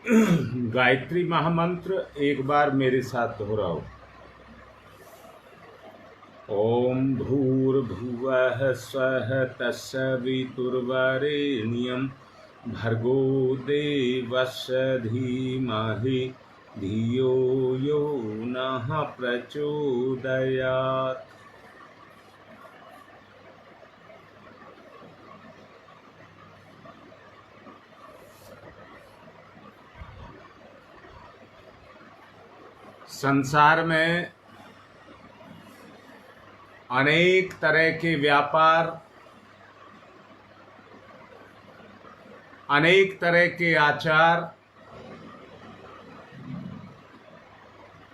गायत्री महामंत्र एक बार मेरे साथ दोहराओ। ओम भूर्भुवः स्वः तत्सवितुर्वरेण्यं भर्गो देवस्य धीमहि धियो यो नः प्रचोदयात्। संसार में अनेक तरह के व्यापार, अनेक तरह के आचार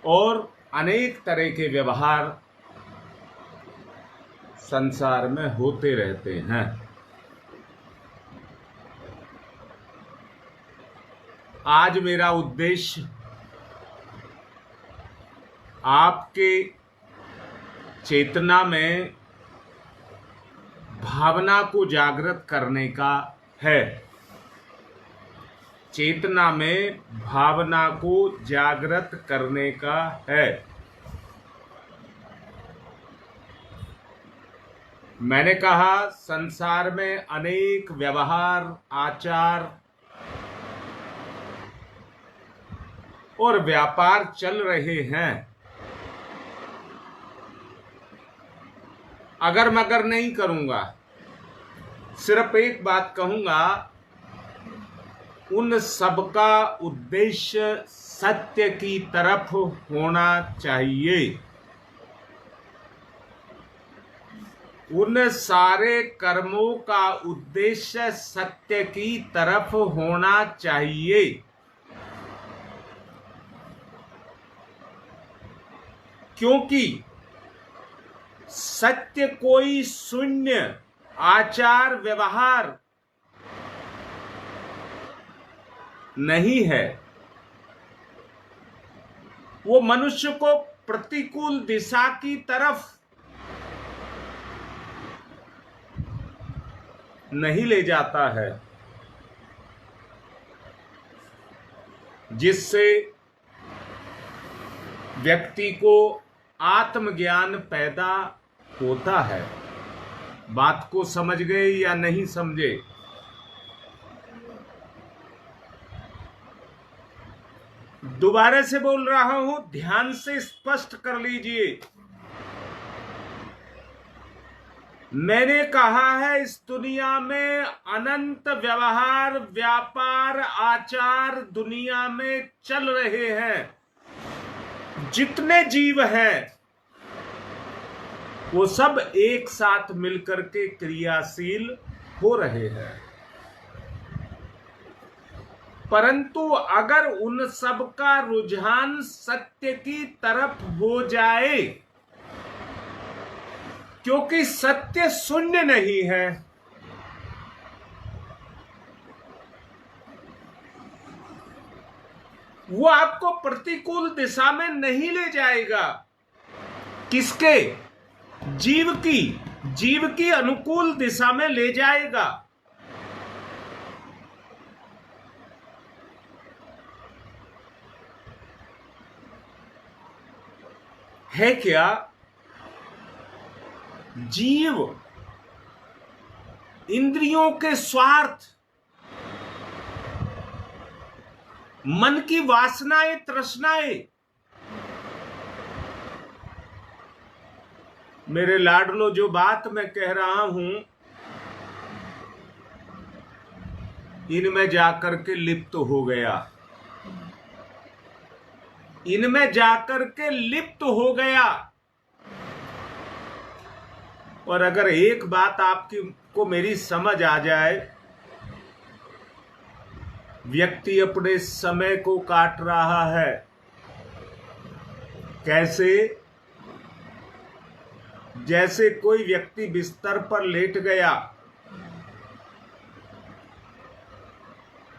और अनेक तरह के व्यवहार संसार में होते रहते हैं। आज मेरा उद्देश्य आपके चेतना में भावना को जागृत करने का है। चेतना में भावना को जागृत करने का है। मैंने कहा संसार में अनेक व्यवहार, आचार और व्यापार चल रहे हैं। अगर मगर नहीं करूंगा, सिर्फ एक बात कहूंगा, उन सबका उद्देश्य सत्य की तरफ होना चाहिए। उन सारे कर्मों का उद्देश्य सत्य की तरफ होना चाहिए। क्योंकि सत्य कोई शून्य आचार व्यवहार नहीं है। वो मनुष्य को प्रतिकूल दिशा की तरफ नहीं ले जाता है, जिससे व्यक्ति को आत्मज्ञान पैदा होता है। बात को समझ गए या नहीं समझे? दोबारा से बोल रहा हूं, ध्यान से स्पष्ट कर लीजिए। मैंने कहा है इस दुनिया में अनंत व्यवहार, व्यापार, आचार दुनिया में चल रहे हैं। जितने जीव हैं वो सब एक साथ मिलकर के क्रियाशील हो रहे हैं। परंतु अगर उन सब का रुझान सत्य की तरफ हो जाए, क्योंकि सत्य शून्य नहीं है, वो आपको प्रतिकूल दिशा में नहीं ले जाएगा। किसके? जीव की अनुकूल दिशा में ले जाएगा। है क्या? जीव इंद्रियों के स्वार्थ, मन की वासनाएं, तृष्णाएं, मेरे लाडलो, जो बात मैं कह रहा हूं, इनमें जाकर के लिप्त हो गया। इनमें जाकर के लिप्त हो गया। और अगर एक बात आपकी को मेरी समझ आ जाए, व्यक्ति अपने समय को काट रहा है। कैसे? जैसे कोई व्यक्ति बिस्तर पर लेट गया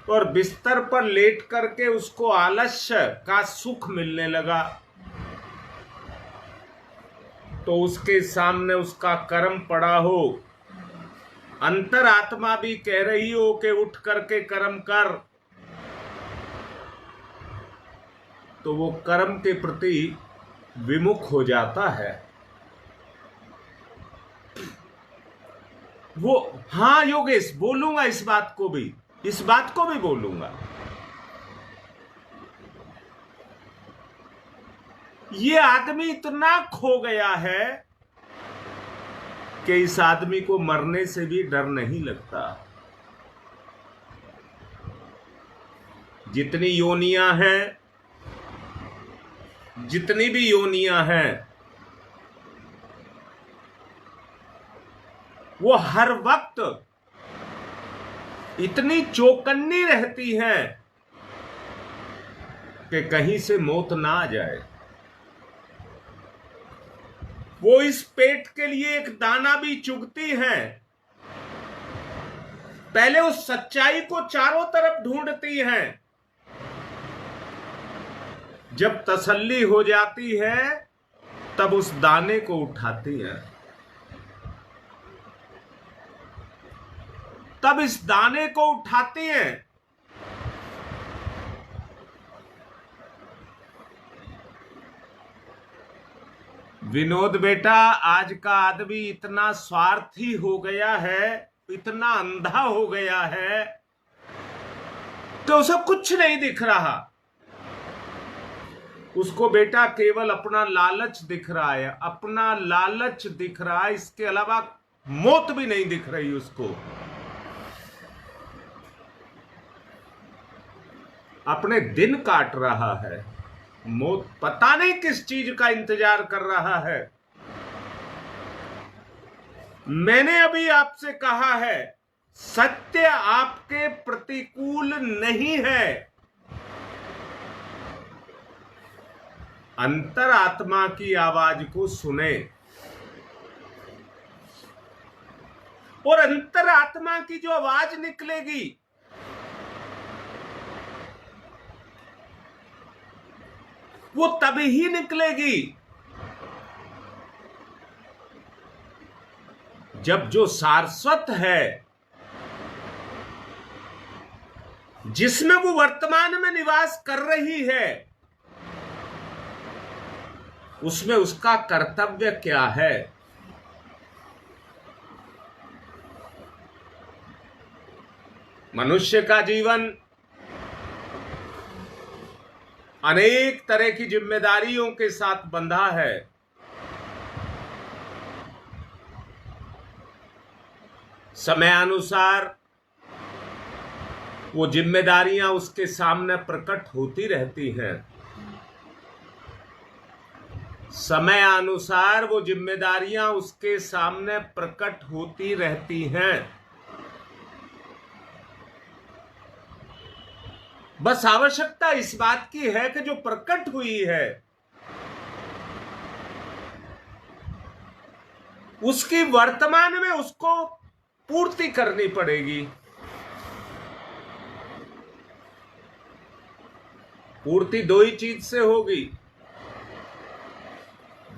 और बिस्तर पर लेट करके उसको आलस्य का सुख मिलने लगा, तो उसके सामने उसका कर्म पड़ा हो, अंतरात्मा भी कह रही हो कि उठ करके कर्म कर, तो वो कर्म के प्रति विमुख हो जाता है। वो, हाँ योगेश, बोलूंगा इस बात को भी बोलूंगा। ये आदमी इतना खो गया है कि इस आदमी को मरने से भी डर नहीं लगता। जितनी भी योनियां हैं, वो हर वक्त इतनी चौकन्नी रहती हैं कि कहीं से मौत ना आ जाए। वो इस पेट के लिए एक दाना भी चुगती हैं। पहले उस सच्चाई को चारों तरफ ढूंढती हैं। जब तसल्ली हो जाती है तब उस दाने को उठाती हैं। तब इस दाने को उठाती हैं। विनोद बेटा, आज का आदमी इतना स्वार्थी हो गया है, इतना अंधा हो गया है कि उसे कुछ नहीं दिख रहा। उसको बेटा केवल अपना लालच दिख रहा है, अपना लालच दिख रहा है। इसके अलावा मौत भी नहीं दिख रही उसको। अपने दिन काट रहा है, मौत पता नहीं किस चीज का इंतजार कर रहा है। मैंने अभी आपसे कहा है, सत्य आपके प्रतिकूल नहीं है। अंतरात्मा की आवाज को सुने, और अंतरात्मा की जो आवाज निकलेगी वो तभी ही निकलेगी जब जो शाश्वत है, जिसमें वो वर्तमान में निवास कर रही है, उसमें उसका कर्तव्य क्या है। मनुष्य का जीवन अनेक तरह की जिम्मेदारियों के साथ बंधा है। समयानुसार वो जिम्मेदारियां उसके सामने प्रकट होती रहती हैं। समयानुसार वो जिम्मेदारियां उसके सामने प्रकट होती रहती हैं। बस आवश्यकता इस बात की है कि जो प्रकट हुई है उसकी वर्तमान में उसको पूर्ति करनी पड़ेगी। पूर्ति दो ही चीज से होगी,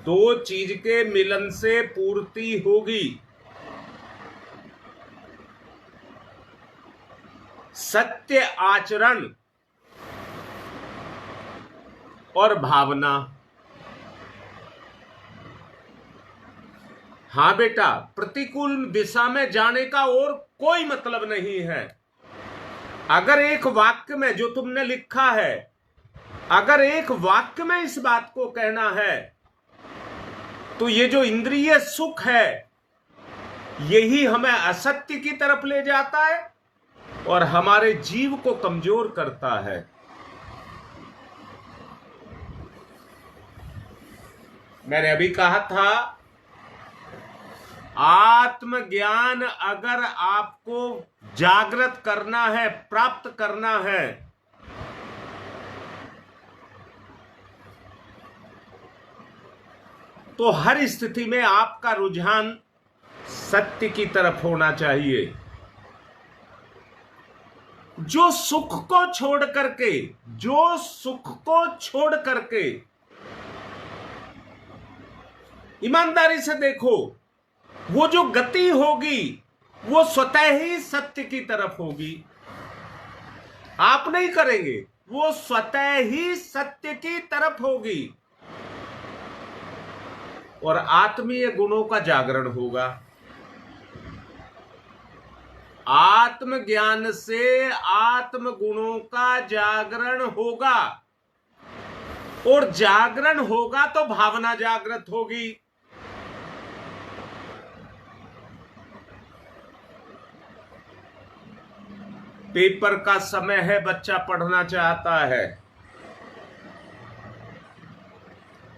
दो चीज के मिलन से पूर्ति होगी। सत्य आचरण और भावना। हां बेटा, प्रतिकूल दिशा में जाने का और कोई मतलब नहीं है। अगर एक वाक्य में जो तुमने लिखा है, अगर एक वाक्य में इस बात को कहना है तो ये जो इंद्रिय सुख है यही हमें असत्य की तरफ ले जाता है और हमारे जीव को कमजोर करता है। मैंने अभी कहा था, आत्मज्ञान अगर आपको जागृत करना है, प्राप्त करना है, तो हर स्थिति में आपका रुझान सत्य की तरफ होना चाहिए। जो सुख को छोड़ करके, जो सुख को छोड़ करके, ईमानदारी से देखो, वो जो गति होगी वो स्वतः ही सत्य की तरफ होगी। आप नहीं करेंगे, वो स्वतः ही सत्य की तरफ होगी और आत्मीय गुणों का जागरण होगा। आत्मज्ञान से आत्म गुणों का जागरण होगा और जागरण होगा तो भावना जागृत होगी। पेपर का समय है, बच्चा पढ़ना चाहता है।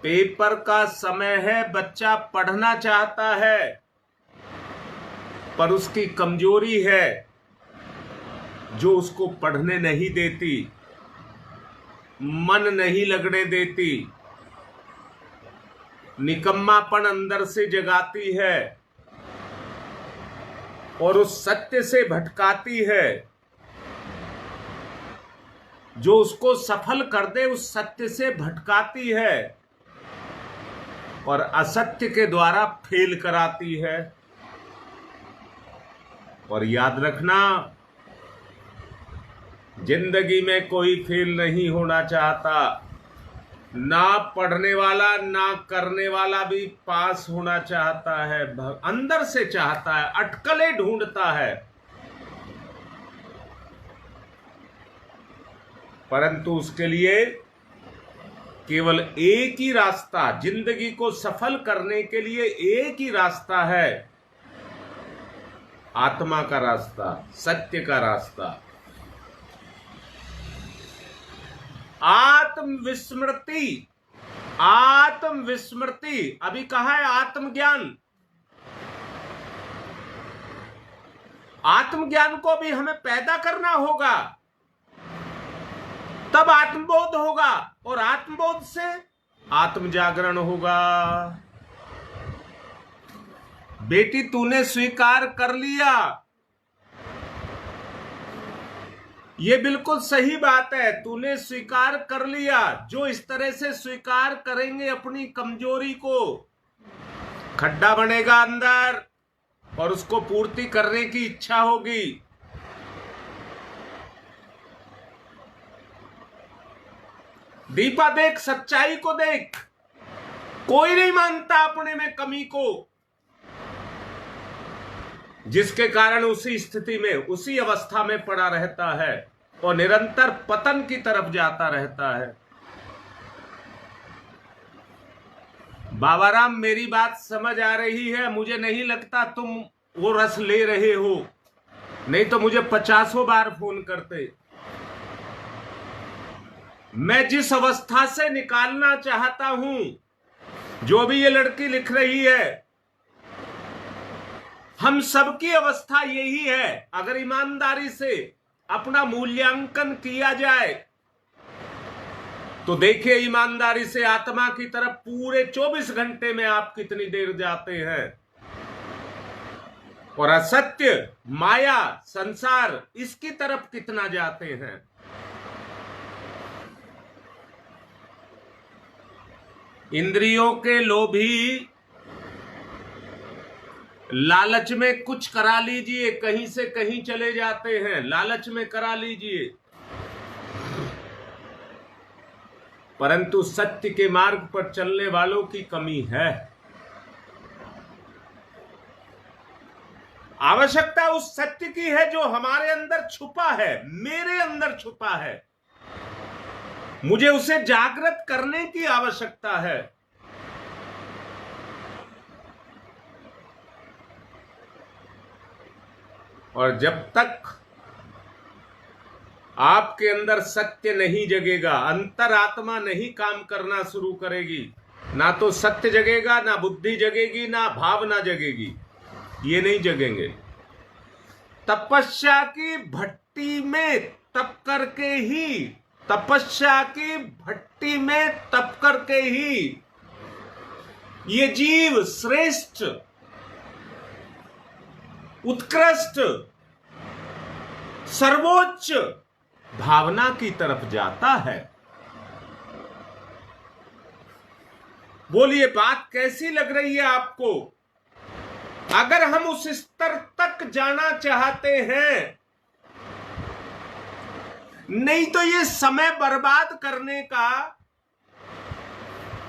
पेपर का समय है, बच्चा पढ़ना चाहता है, पर उसकी कमजोरी है जो उसको पढ़ने नहीं देती, मन नहीं लगने देती, निकम्मापन अंदर से जगाती है और उस सत्य से भटकाती है। जो उसको सफल कर दे उस सत्य से भटकाती है और असत्य के द्वारा फेल कराती है। और याद रखना, जिंदगी में कोई फेल नहीं होना चाहता। ना पढ़ने वाला ना करने वाला भी पास होना चाहता है, अंदर से चाहता है, अटकलें ढूंढता है। परंतु उसके लिए केवल एक ही रास्ता, जिंदगी को सफल करने के लिए एक ही रास्ता है, आत्मा का रास्ता, सत्य का रास्ता। आत्मविस्मृति, आत्मविस्मृति, अभी कहा है आत्मज्ञान। आत्मज्ञान को भी हमें पैदा करना होगा, तब आत्मबोध होगा और आत्मबोध से आत्म जागरण होगा। बेटी तूने स्वीकार कर लिया, ये बिल्कुल सही बात है, तूने स्वीकार कर लिया। जो इस तरह से स्वीकार करेंगे अपनी कमजोरी को, खड्डा बनेगा अंदर और उसको पूर्ति करने की इच्छा होगी। दीपा देख, सच्चाई को देख, कोई नहीं मानता अपने में कमी को, जिसके कारण उसी स्थिति में, उसी अवस्था में पड़ा रहता है और निरंतर पतन की तरफ जाता रहता है। बाबा राम, मेरी बात समझ आ रही है? मुझे नहीं लगता तुम वो रस ले रहे हो, नहीं तो मुझे 50 बार फोन करते। मैं जिस अवस्था से निकालना चाहता हूं, जो भी ये लड़की लिख रही है, हम सबकी अवस्था यही है। अगर ईमानदारी से अपना मूल्यांकन किया जाए तो देखिए, ईमानदारी से आत्मा की तरफ पूरे 24 घंटे में आप कितनी देर जाते हैं और असत्य, माया, संसार, इसकी तरफ कितना जाते हैं। इंद्रियों के लोभी लालच में कुछ करा लीजिए, कहीं से कहीं चले जाते हैं, लालच में करा लीजिए, परंतु सत्य के मार्ग पर चलने वालों की कमी है। आवश्यकता उस सत्य की है जो हमारे अंदर छुपा है, मेरे अंदर छुपा है। मुझे उसे जागृत करने की आवश्यकता है। और जब तक आपके अंदर सत्य नहीं जगेगा, अंतरात्मा नहीं काम करना शुरू करेगी, ना तो सत्य जगेगा, ना बुद्धि जगेगी, ना भावना जगेगी, ये नहीं जगेंगे। तपस्या की भट्टी में तप करके ही, तपस्या की भट्टी में तप करके ही ये जीव श्रेष्ठ, उत्कृष्ट, सर्वोच्च भावना की तरफ जाता है। बोलिए, बात कैसी लग रही है आपको? अगर हम उस स्तर तक जाना चाहते हैं नहीं तो ये समय बर्बाद करने का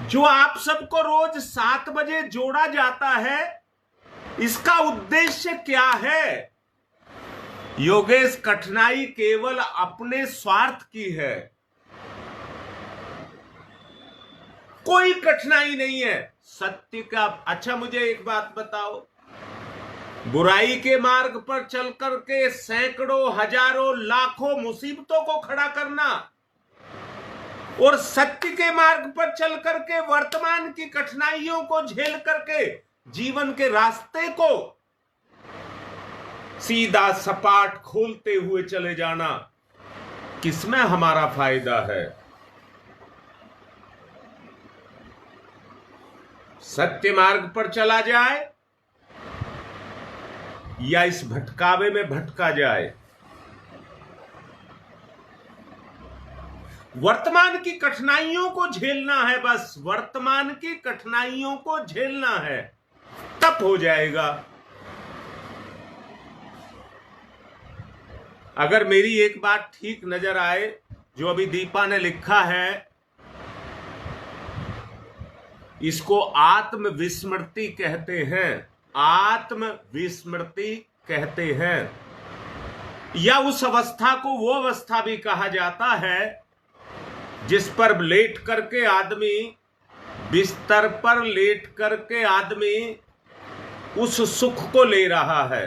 जो आप सबको रोज 7 बजे जोड़ा जाता है, इसका उद्देश्य क्या है? योगेश, कठिनाई केवल अपने स्वार्थ की है, कोई कठिनाई नहीं है सत्य का। अच्छा मुझे एक बात बताओ, बुराई के मार्ग पर चल करके सैकड़ों, हजारों, लाखों मुसीबतों को खड़ा करना और सत्य के मार्ग पर चल करके वर्तमान की कठिनाइयों को झेल करके जीवन के रास्ते को सीधा सपाट खोलते हुए चले जाना, किसमें हमारा फायदा है? सत्य मार्ग पर चला जाए या इस भटकावे में भटका जाए? वर्तमान की कठिनाइयों को झेलना है, बस वर्तमान की कठिनाइयों को झेलना है, तब हो जाएगा। अगर मेरी एक बात ठीक नजर आए, जो अभी दीपा ने लिखा है, इसको आत्मविस्मृति कहते हैं, आत्मविस्मृति कहते हैं, या उस अवस्था को वो अवस्था भी कहा जाता है जिस पर लेट करके आदमी, बिस्तर पर लेट करके आदमी उस सुख को ले रहा है।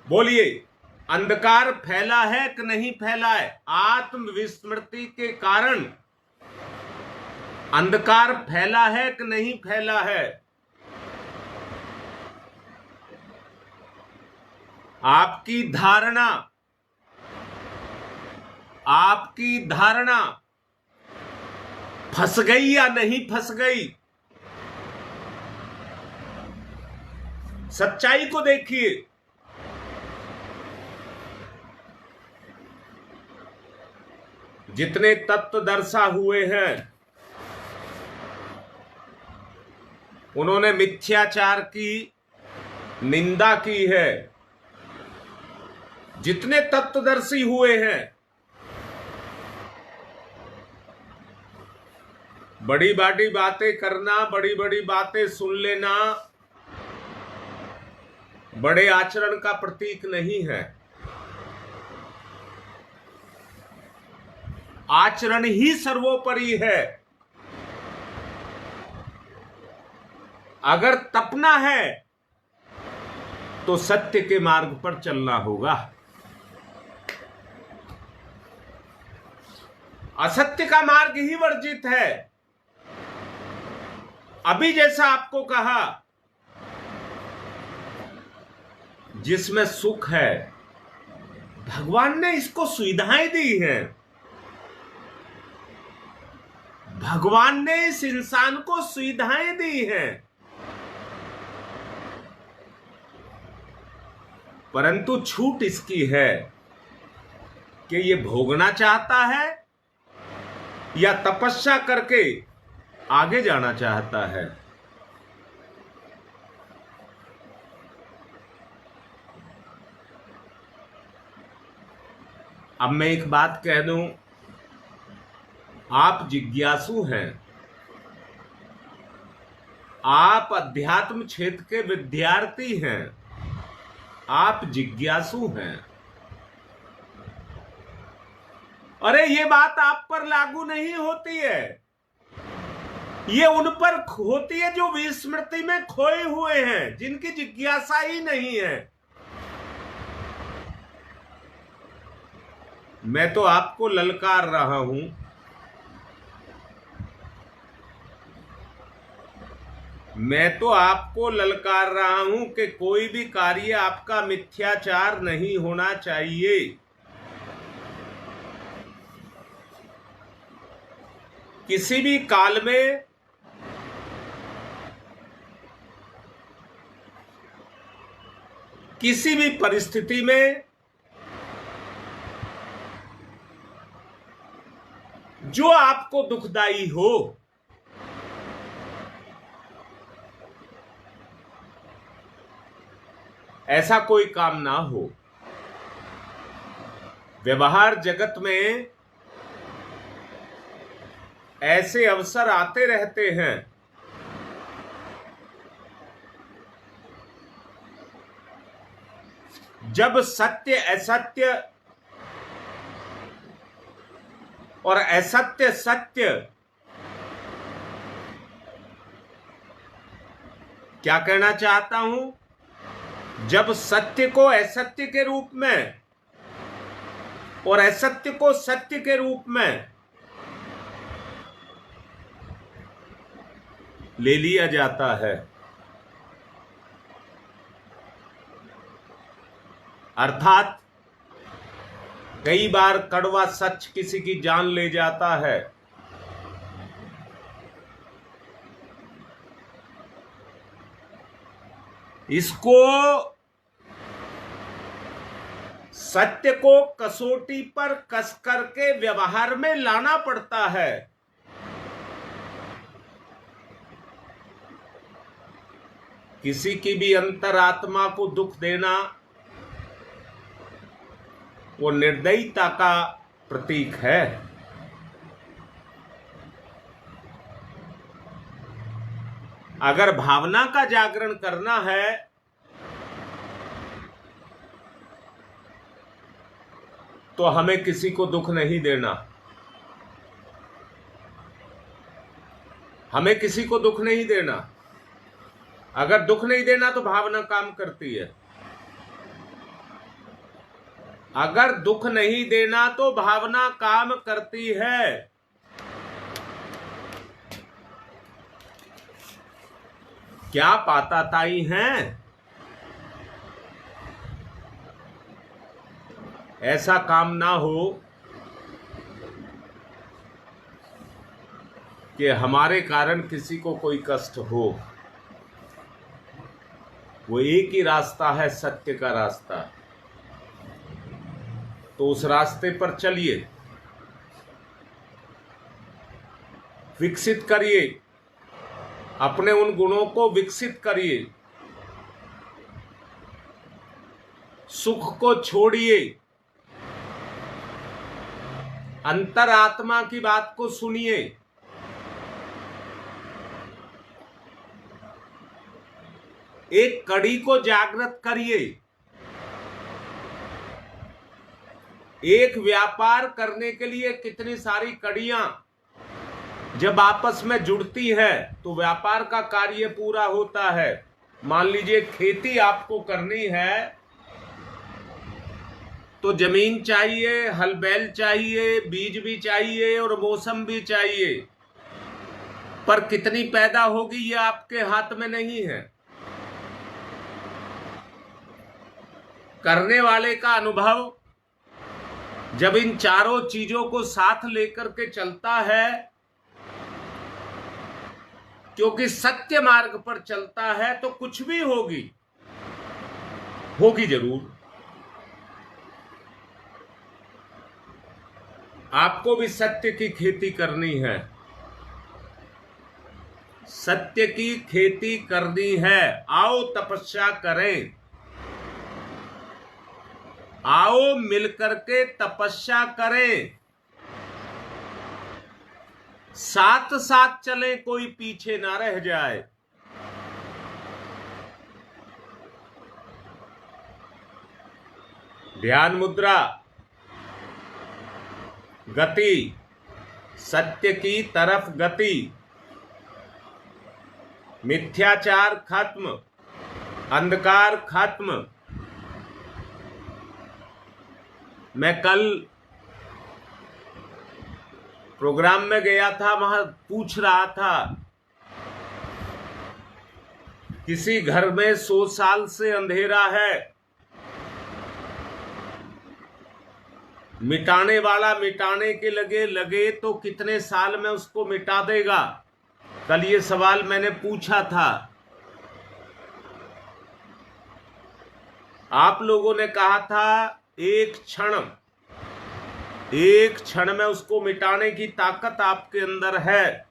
बोलिए, अंधकार फैला है कि नहीं फैला है? आत्मविस्मृति के कारण अंधकार फैला है कि नहीं फैला है? आपकी धारणा, आपकी धारणा फंस गई या नहीं फंस गई? सच्चाई को देखिए। जितने तत्वदर्शी हुए हैं, उन्होंने मिथ्याचार की निंदा की है। जितने तत्वदर्शी हुए हैं, बड़ी बड़ी बातें करना, बड़ी बड़ी बातें सुन लेना बड़े आचरण का प्रतीक नहीं है। आचरण ही सर्वोपरि है। अगर तपना है तो सत्य के मार्ग पर चलना होगा। असत्य का मार्ग ही वर्जित है। अभी जैसा आपको कहा, जिसमें सुख है, भगवान ने इसको सुविधाएं दी हैं। भगवान ने इस इंसान को सुविधाएं दी हैं, परंतु छूट इसकी है कि ये भोगना चाहता है या तपस्या करके आगे जाना चाहता है। अब मैं एक बात कह दूं, आप जिज्ञासु हैं, आप अध्यात्म क्षेत्र के विद्यार्थी हैं, आप जिज्ञासु हैं। अरे ये बात आप पर लागू नहीं होती है, ये उन पर होती है जो विस्मृति में खोए हुए हैं, जिनकी जिज्ञासा ही नहीं है। मैं तो आपको ललकार रहा हूं, मैं तो आपको ललकार रहा हूं कि कोई भी कार्य आपका मिथ्याचार नहीं होना चाहिए। किसी भी काल में किसी भी परिस्थिति में जो आपको दुखदाई हो, ऐसा कोई काम ना हो। व्यवहार जगत में ऐसे अवसर आते रहते हैं जब सत्य असत्य और असत्य सत्य, क्या कहना चाहता हूं, जब सत्य को असत्य के रूप में और असत्य को सत्य के रूप में ले लिया जाता है, अर्थात कई बार कड़वा सच किसी की जान ले जाता है। इसको सत्य को कसौटी पर कस करके व्यवहार में लाना पड़ता है। किसी की भी अंतरात्मा को दुख देना वो निर्दयता का प्रतीक है। अगर भावना का जागरण करना है तो हमें किसी को दुख नहीं देना। हमें किसी को दुख नहीं देना। अगर दुख नहीं देना तो भावना काम करती है। अगर दुख नहीं देना तो भावना काम करती है। क्या पाताताई हैं? ऐसा काम ना हो कि हमारे कारण किसी को कोई कष्ट हो। वो एक ही रास्ता है, सत्य का रास्ता। तो उस रास्ते पर चलिए, विकसित करिए, अपने उन गुणों को विकसित करिए, सुख को छोड़िए, अंतरात्मा की बात को सुनिए। एक कड़ी को जागृत करिए। एक व्यापार करने के लिए कितनी सारी कड़ियां जब आपस में जुड़ती है तो व्यापार का कार्य पूरा होता है। मान लीजिए खेती आपको करनी है तो जमीन चाहिए, हल बैल चाहिए, बीज भी चाहिए और मौसम भी चाहिए, पर कितनी पैदा होगी ये आपके हाथ में नहीं है। करने वाले का अनुभव जब इन चारों चीजों को साथ लेकर के चलता है, क्योंकि सत्य मार्ग पर चलता है, तो कुछ भी होगी जरूर। आपको भी सत्य की खेती करनी है। सत्य की खेती करनी है। आओ तपस्या करें, आओ मिलकर के तपस्या करें, साथ साथ चलें, कोई पीछे ना रह जाए। ध्यान मुद्रा, गति, सत्य की तरफ गति, मिथ्याचार खत्म, अंधकार खत्म। मैं कल प्रोग्राम में गया था, वहां पूछ रहा था, किसी घर में 100 साल से अंधेरा है, मिटाने वाला मिटाने के लगे तो कितने साल में उसको मिटा देगा। कल ये सवाल मैंने पूछा था। आप लोगों ने कहा था एक क्षण में उसको मिटाने की ताकत आपके अंदर है।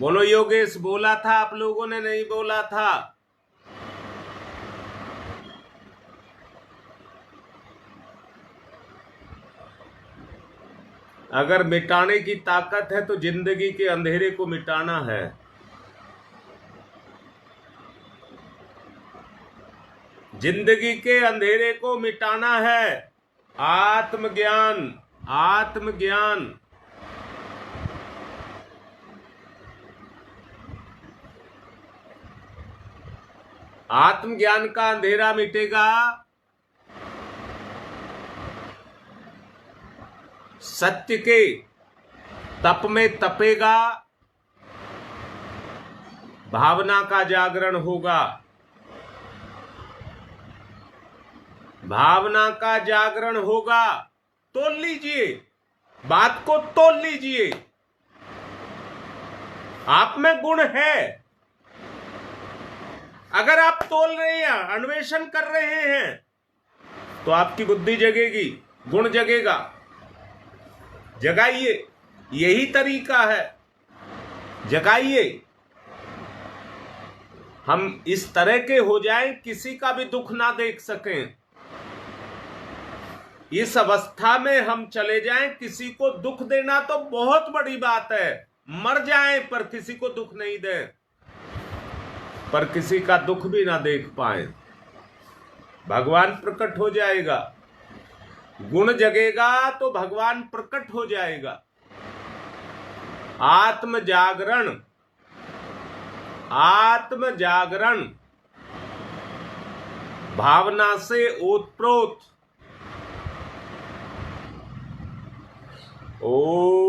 बोलो योगेश, बोला था आप लोगों ने, नहीं बोला था? अगर मिटाने की ताकत है तो जिंदगी के अंधेरे को मिटाना है। जिंदगी के अंधेरे को मिटाना है। आत्मज्ञान, आत्मज्ञान। आत्मज्ञान का अंधेरा मिटेगा, सत्य के तप में तपेगा, भावना का जागरण होगा। भावना का जागरण होगा। तोल लीजिए, बात को तोल लीजिए। आप में गुण है। अगर आप तोल रहे हैं, अन्वेषण कर रहे हैं, तो आपकी बुद्धि जगेगी, गुण जगेगा। जगाइए, यही तरीका है। जगाइए। हम इस तरह के हो जाएं, किसी का भी दुख ना देख सकें। इस अवस्था में हम चले जाएं, किसी को दुख देना तो बहुत बड़ी बात है। मर जाएं पर किसी को दुख नहीं दें, पर किसी का दुख भी ना देख पाए। भगवान प्रकट हो जाएगा। गुण जगेगा तो भगवान प्रकट हो जाएगा। आत्म जागरण, आत्म जागरण, भावना से ओतप्रोत। ओ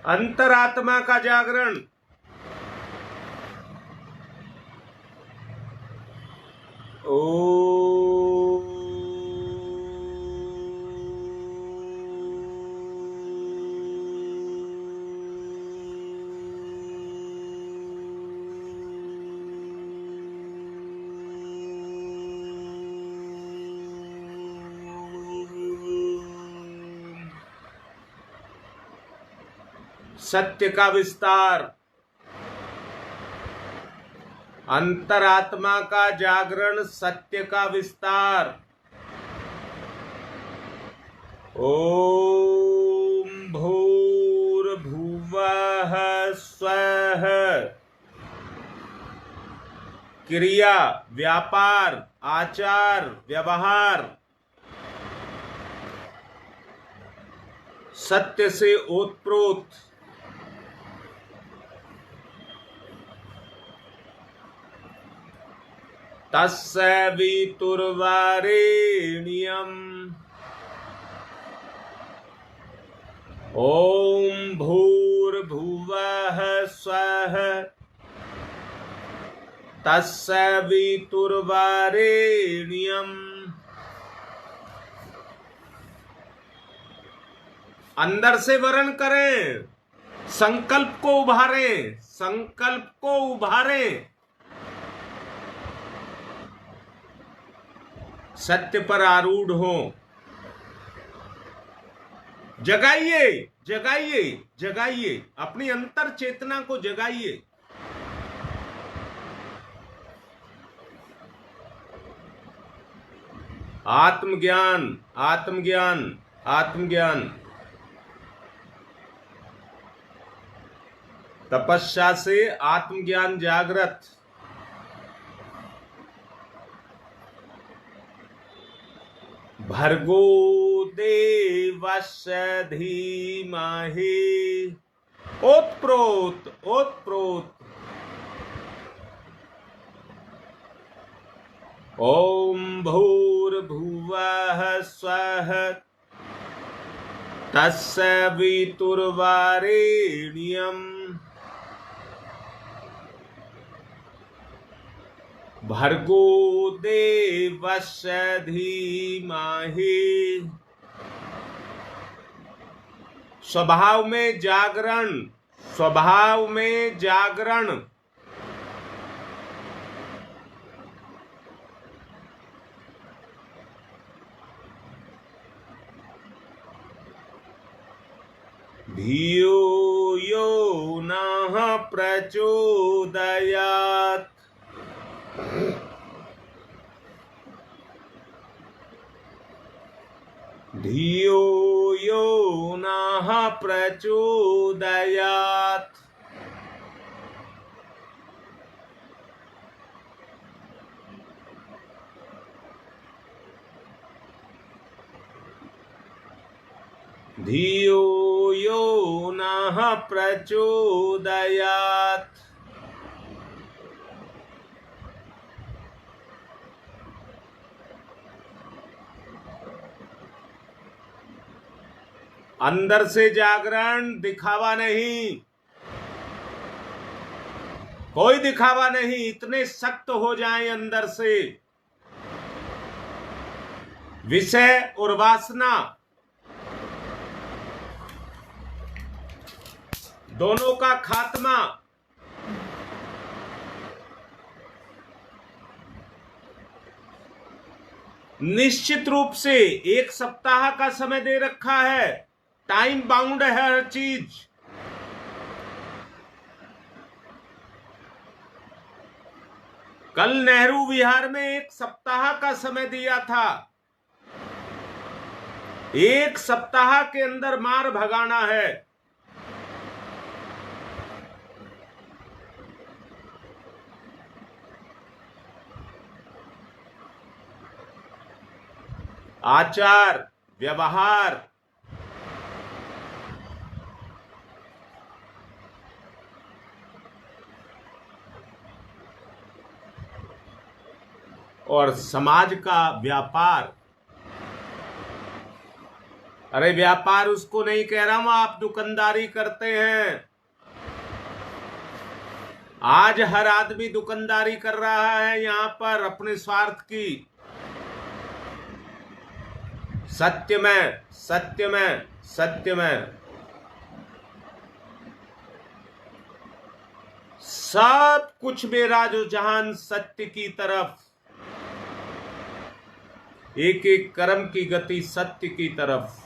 अंतरात्मा का जागरण। ओ सत्य का विस्तार, अंतरात्मा का जागरण, सत्य का विस्तार। ओम भूर्भुवः स्वः। क्रिया, व्यापार, आचार, व्यवहार सत्य से ओतप्रोत। तस्य वितुर्वरेण्यम् ओम भूर्भुवः स्वः तस्य वितुर्वरेण्यम्। अंदर से वरण करें, संकल्प को उभारें, संकल्प को उभारें। सत्य पर आरूढ़ हो। जगाइए, जगाइए, जगाइए, अपनी अंतर चेतना को जगाइए। आत्मज्ञान, आत्मज्ञान, आत्मज्ञान। तपस्या से आत्मज्ञान जागृत। भर्गो देवस्य धीमहि। ओतप्रोत, ओतप्रोत। ओम भूर्भुवः स्वः तत्सवितुर्वरेण्यम् भर्गो देवस्य धीमहि। स्वभाव में जागरण, स्वभाव में जागरण। धियो यो नः प्रचोदयात्। धियो यो नः प्रचोदयात्। धियो यो नः प्रचोदयात्। अंदर से जागरण, दिखावा नहीं, कोई दिखावा नहीं। इतने सख्त हो जाएं अंदर से। विषय और वासना दोनों का खात्मा। निश्चित रूप से 1 सप्ताह का समय दे रखा है, टाइम बाउंड है हर चीज। कल नेहरू विहार में 1 सप्ताह का समय दिया था। 1 सप्ताह के अंदर मार भगाना है। आचार व्यवहार और समाज का व्यापार। अरे व्यापार उसको नहीं कह रहा हूं, आप दुकानदारी करते हैं। आज हर आदमी दुकानदारी कर रहा है यहां पर अपने स्वार्थ की। सत्य में, सत्य में, सत्य में। सब कुछ मेरा जो जहान सत्य की तरफ, एक एक कर्म की गति सत्य की तरफ।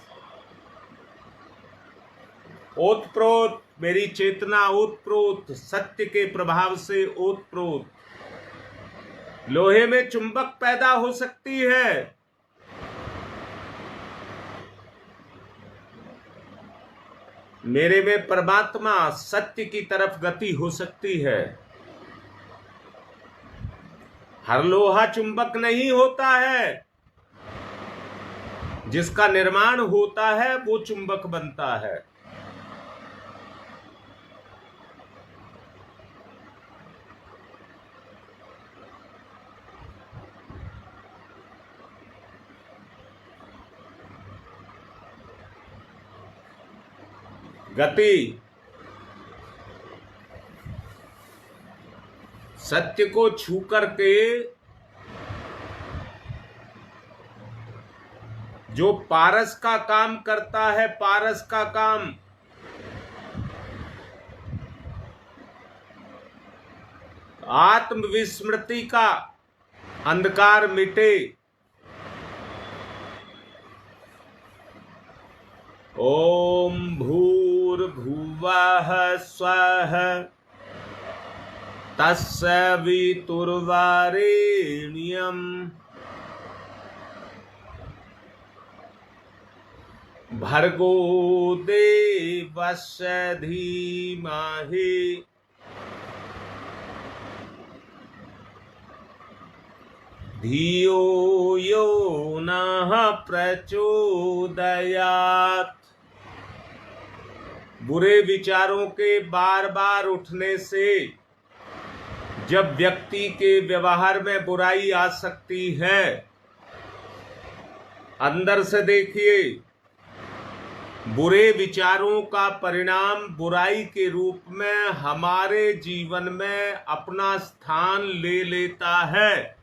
ओतप्रोत मेरी चेतना, ओतप्रोत सत्य के प्रभाव से ओतप्रोत। लोहे में चुंबक पैदा हो सकती है, मेरे में परमात्मा सत्य की तरफ गति हो सकती है। हर लोहा चुंबक नहीं होता है, जिसका निर्माण होता है वो चुंबक बनता है। गति सत्य को छू करके जो पारस का काम करता है, पारस का काम, आत्मविस्मृति का अंधकार मिटे। ओम भूर्भुवः स्वः तत्सवितुर्वरेण्यम् भर्गो देवस्य धीमहि। धियो यो नः प्रचोदयात्। बुरे विचारों के बार बार उठने से जब व्यक्ति के व्यवहार में बुराई आ सकती है, अंदर से देखिए, बुरे विचारों का परिणाम बुराई के रूप में हमारे जीवन में अपना स्थान ले लेता है,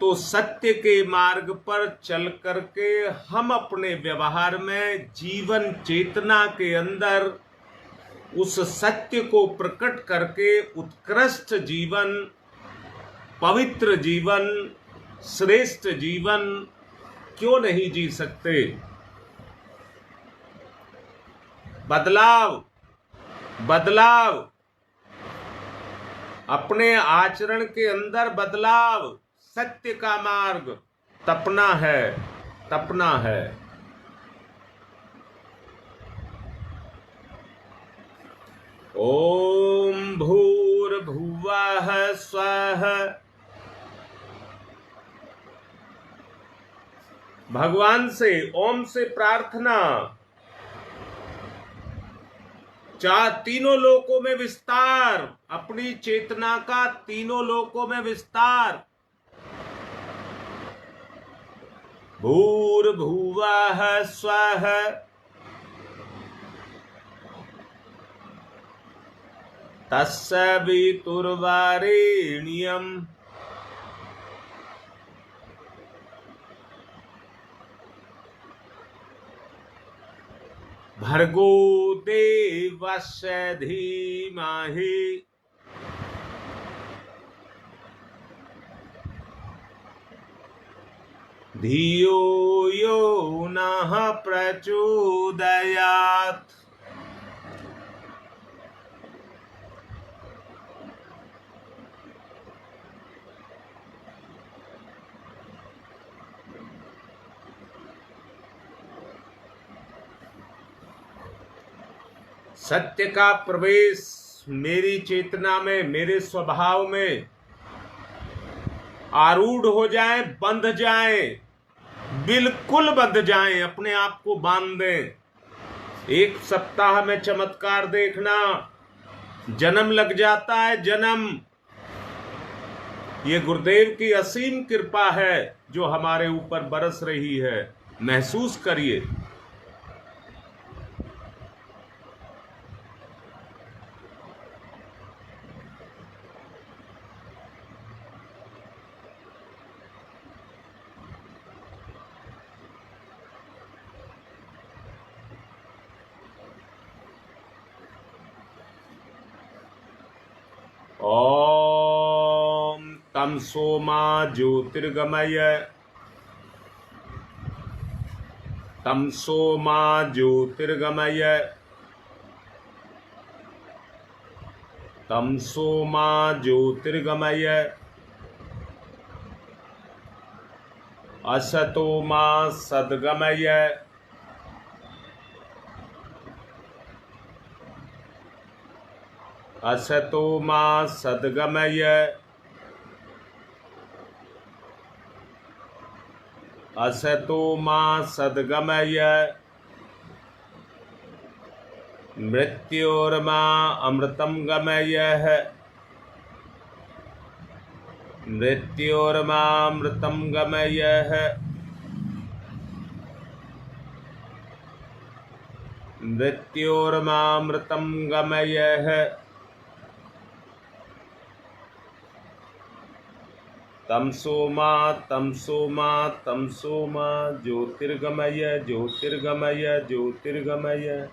तो सत्य के मार्ग पर चल करके हम अपने व्यवहार में जीवन चेतना के अंदर उस सत्य को प्रकट करके उत्कृष्ट जीवन, पवित्र जीवन, श्रेष्ठ जीवन क्यों नहीं जी सकते। बदलाव अपने आचरण के अंदर बदलाव, सत्य का मार्ग तपना है। ओम भूर्भुवः स्वः। भगवान से ओम से प्रार्थना, तीनों लोकों में विस्तार, अपनी चेतना का तीनों लोकों में विस्तार। भूर्भुवः स्वः। तत्सवितुर्वरेण्यम् भर्गो देवस्य धीमहि धियो यो नः प्रचोदयात्। सत्य का प्रवेश मेरी चेतना में, मेरे स्वभाव में आरूढ़ हो जाए, बंध जाए, बिल्कुल बंध जाए, अपने आप को बांध दें। एक सप्ताह में चमत्कार देखना, जन्म लग जाता है, जन्म। ये गुरुदेव की असीम कृपा है जो हमारे ऊपर बरस रही है, महसूस करिए। ओम तमसो मा ज्योतिर्गमय, तमसो मा ज्योतिर्गमय, तमसो मा ज्योतिर्गमय, असतो मा सद्गमय, असतो मा सद्गमय, असतो मा सद्गमय, मृत्योर्मा अमृतं गमय, मृत्योर्मा अमृतं गमय, मृत्योर्मा अमृतं गमय, तमसो मा तमसो मा तमसो मा ज्योतिर्गमय, ज्योतिर्गमय, ज्योतिर्गमय,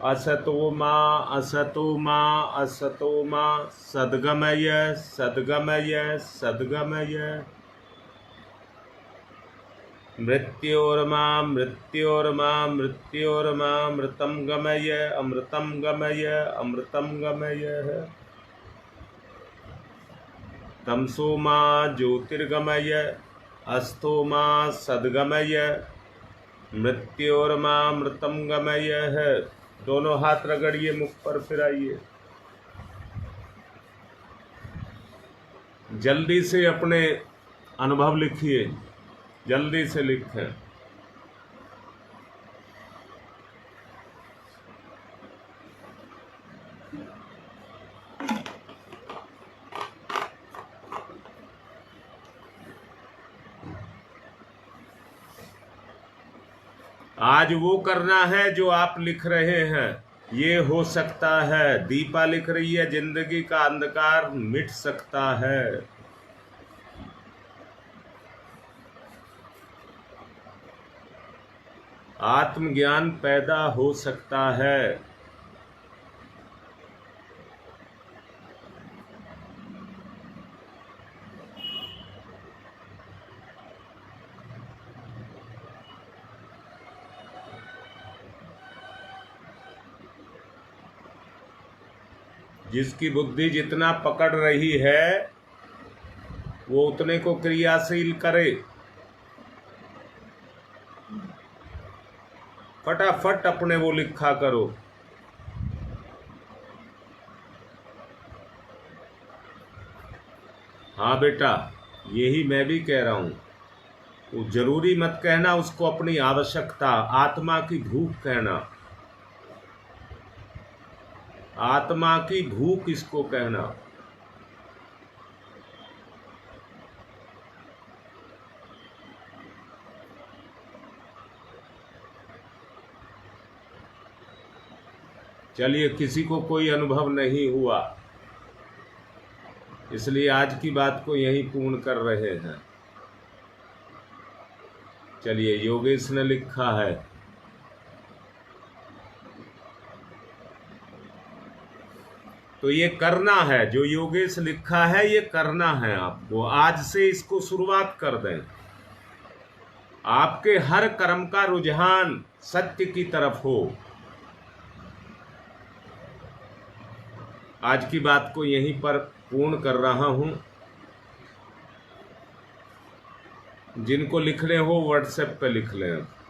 असतो मा असतो मा असतो मा सद्गमय, सद्गमय, सद्गमय, मृत्योर्मा मृत्योर्मा मृत्योर्मा अमृतं गमय, अमृतं गमय, अमृतं गमय, तमसो मा ज्योतिर्गमय, अस्तो मा सद्गमय, मृत्योर्मा अमृतं गमय। दोनों हाथ रगड़िए, मुख पर फिराइए। जल्दी से अपने अनुभव लिखिए, जल्दी से लिखें। आज वो करना है जो आप लिख रहे हैं। ये हो सकता है। दीपा लिख रही है, जिंदगी का अंधकार मिट सकता है। आत्मज्ञान पैदा हो सकता है। जिसकी बुद्धि जितना पकड़ रही है वो उतने को क्रियाशील करे। फटाफट अपने वो लिखा करो। हाँ बेटा, यही मैं भी कह रहा हूं। वो जरूरी मत कहना, उसको अपनी आवश्यकता, आत्मा की भूख कहना। आत्मा की भूख इसको कहना। चलिए, किसी को कोई अनुभव नहीं हुआ, इसलिए आज की बात को यहीं पूर्ण कर रहे हैं। चलिए, योगेश ने लिखा है, तो ये करना है। जो योगेश लिखा है ये करना है आपको। आज से इसको शुरुआत कर दें। आपके हर कर्म का रुझान सत्य की तरफ हो। आज की बात को यहीं पर पूर्ण कर रहा हूं। जिनको लिखने हो व्हाट्सएप पे लिख लें।